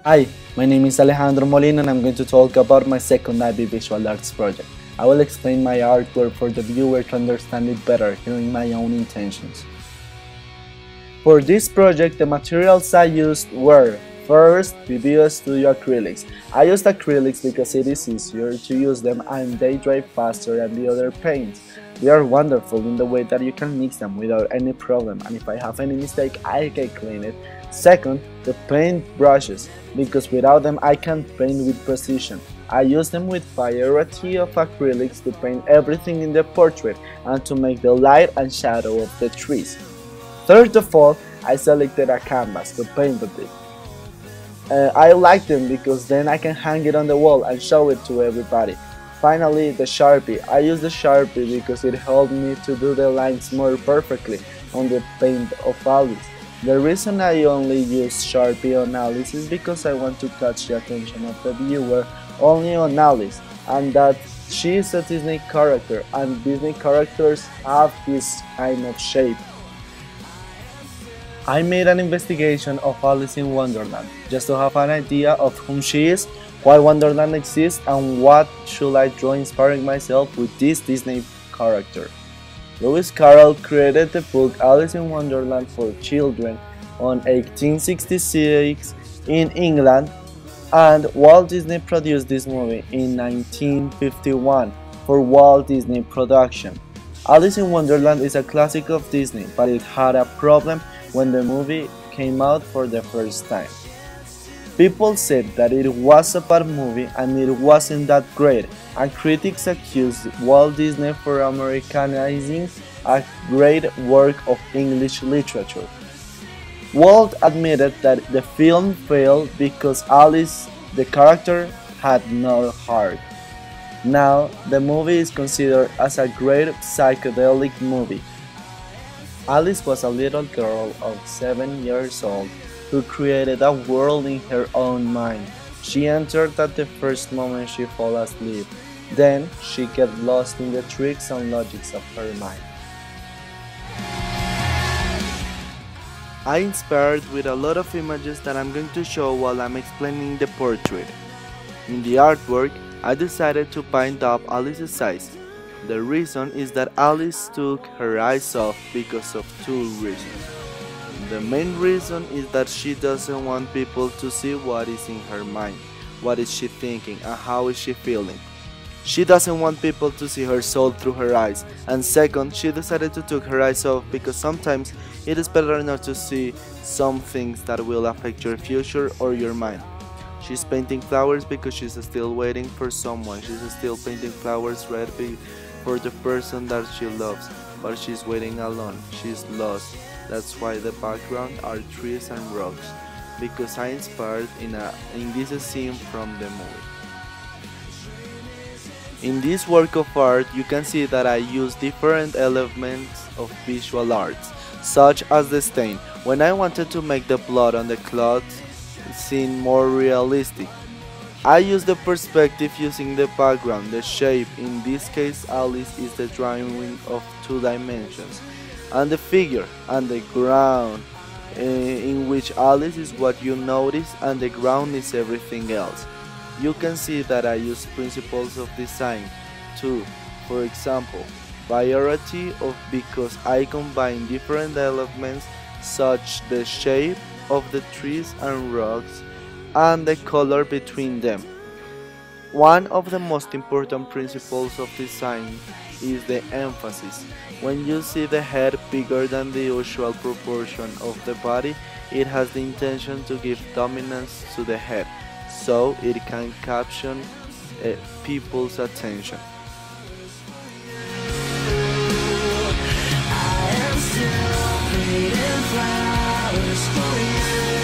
Hi, my name is Alejandro Molina and I'm going to talk about my second IB visual arts project. I will explain my artwork for the viewer to understand it better, hearing my own intentions. For this project, the materials I used were first, Vivio Studio acrylics. I used acrylics because it is easier to use them and they dry faster than the other paints. They are wonderful in the way that you can mix them without any problem, and if I have any mistake, I can clean it. Second, the paint brushes, because without them I can't paint with precision. I use them with variety of acrylics to paint everything in the portrait and to make the light and shadow of the trees. Third of all, I selected a canvas to paint with it. I like them because then I can hang it on the wall and show it to everybody. Finally, the Sharpie. I use the Sharpie because it helped me to do the lines more perfectly on the paint of Alice. The reason I only use Sharpie on Alice is because I want to catch the attention of the viewer only on Alice, and that she is a Disney character and Disney characters have this kind of shape. I made an investigation of Alice in Wonderland, just to have an idea of whom she is, why Wonderland exists, and what should I draw inspiring myself with this Disney character. Lewis Carroll created the book Alice in Wonderland for children on 1866 in England, and Walt Disney produced this movie in 1951 for Walt Disney Production. Alice in Wonderland is a classic of Disney, but it had a problem when the movie came out for the first time. People said that it was a bad movie and it wasn't that great, and critics accused Walt Disney for Americanizing a great work of English literature. Walt admitted that the film failed because Alice, the character, had no heart. Now, the movie is considered as a great psychedelic movie. Alice was a little girl of 7 years old who created a world in her own mind. She entered at the first moment she fell asleep. Then she got lost in the tricks and logics of her mind. I inspired with a lot of images that I'm going to show while I'm explaining the portrait. In the artwork, I decided to paint up Alice's eyes. The reason is that Alice took her eyes off because of two reasons. The main reason is that she doesn't want people to see what is in her mind, what is she thinking and how is she feeling. She doesn't want people to see her soul through her eyes. And second, she decided to take her eyes off because sometimes it is better not to see some things that will affect your future or your mind. She's painting flowers because she's still waiting for someone. She's still painting flowers ready for the person that she loves, but she's waiting alone. She's lost. That's why the background are trees and rocks, because I inspired in this scene from the movie. In this work of art, you can see that I use different elements of visual arts, such as the stain, when I wanted to make the blood on the cloth seem more realistic. I use the perspective using the background, the shape, in this case Alice is the drawing of 2 dimensions, and the figure and the ground, in which Alice is what you notice and the ground is everything else. You can see that I use principles of design too, for example, variety of because I combine different elements such the shape of the trees and rocks and the color between them. One of the most important principles of design is the emphasis. When you see the head bigger than the usual proportion of the body, it has the intention to give dominance to the head, so it can capture people's attention. I am still bleeding flowers for you.